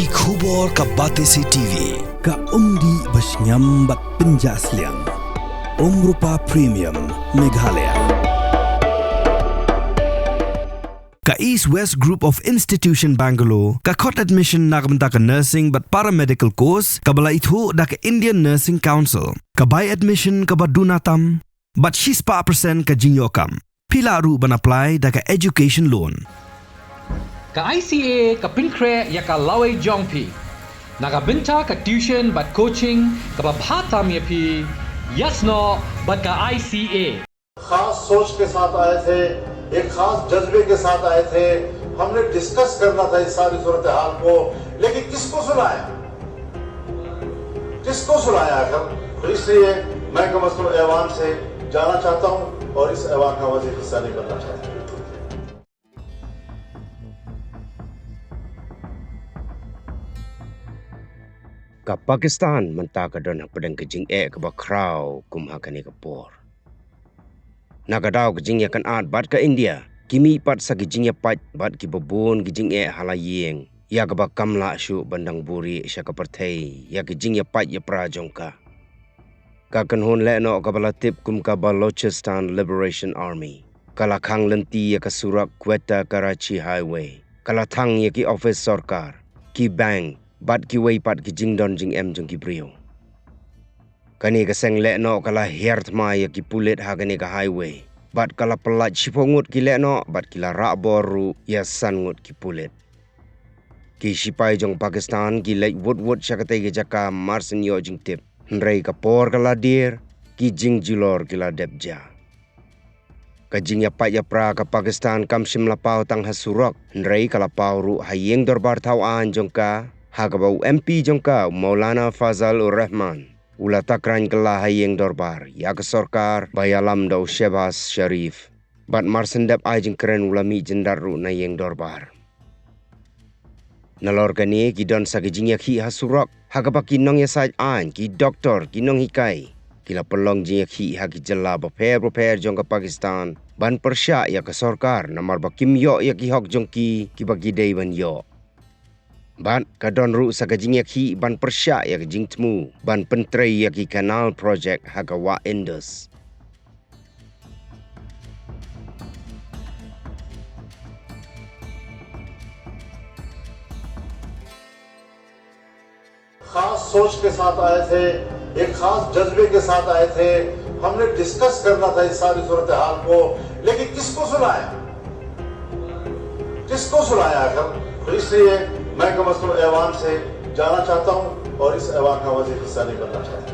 Ki khubor ka Batesi TV. Ka umdi basnyam bat penjaslian. Rupa Premium Meghalaya. Ka East West Group of Institution Bangalore, ka khot admission nagamta ka nursing but paramedical course, ka bala ithu da ka Indian Nursing Council, ka buy admission ka badunatam, but 6% ka jinyokam. Pila ru ban apply da ka education loan. Ka ICA ka pinkre ya ka laway jongpi. Nagabinta ka tuition but coaching ka babhatam ya pi. Yes no but ka ICA. खास सोच के साथ आए थे, एक खास जज्बे के साथ आए थे। हमने डिस्कस करना था इस सारी सूरत हाल को, लेकिन किसको सुनाया आखिर? तो इसलिए मैं कम अज़ कम ऐवान से जाना चाहता हूं और इस ऐवान का वज़ीर हिस्सा नहीं बनना चाहता। Ka Pakistan mentah ka don pedang kejing ka bakrau kumha kani ka por. Nagadau kejing kan ad bat ka India. Kimi pat sa kejing pat bat ki babun kejing halayeng. Ya ka bakamla syu bandang buri sya ka partai. Ya kejing pat ya prajongka. Ka kanhon le no ka balatip kum ka Balochistan Liberation Army. Kala khang lenti ya ka Surat Quetta Karachi Highway. Kala thang ya ki office sarkar. Ki bank bat ki wei pat ki jing don jing em jong ki brio. Kani ka seng le no kala hert ma ya ki pulit ha kani ka highway. Bat kala pelat sipongut ki le no bat kila rak boru ya san ngut ki pulit. Ki sipai jong Pakistan ki lek wood syakate ki jaka marsen yo jing tip. Nrei ka por kala dir ki jing jilor kila depja. Ka jing ya pat ya pra ka Pakistan kam sim lapau tang hasurok. Nrei kala pau ru hayeng dorbar tauan jong ka. Hagabau MP jongka Maulana Fazal ur Rahman ula takran kala hayeng dorbar ya ke sorkar bayalam dau Shehbaz Sharif bat marsendap ajeng keren ulami jendaru na yeng dorbar nalor kani ki don sa kijing ya khi hasurok hagabaki nong ya saj an ki doktor ki nong hikai kila pelong jing ya khi ha ki jela prepare jongka Pakistan ban persya ya ke sorkar namar bakim yo ya ki hok jongki ki bagi dei ban yo. Ban kadon ru sa kajing ki ban persya ya kajing temu ban pentrei ya ki kanal project hagawa Indus. खास सोच के साथ आए थे, एक खास जज्बे के साथ आए थे। हमने डिस्कस करना था इस सारी सूरत हाल को, लेकिन किसको सुनाया आखिर? तो इसलिए मैं कम अज़ कम ऐवान से जाना चाहता हूं और इस ऐवान का वज़ीर हिस्सा नहीं बनना चाहता।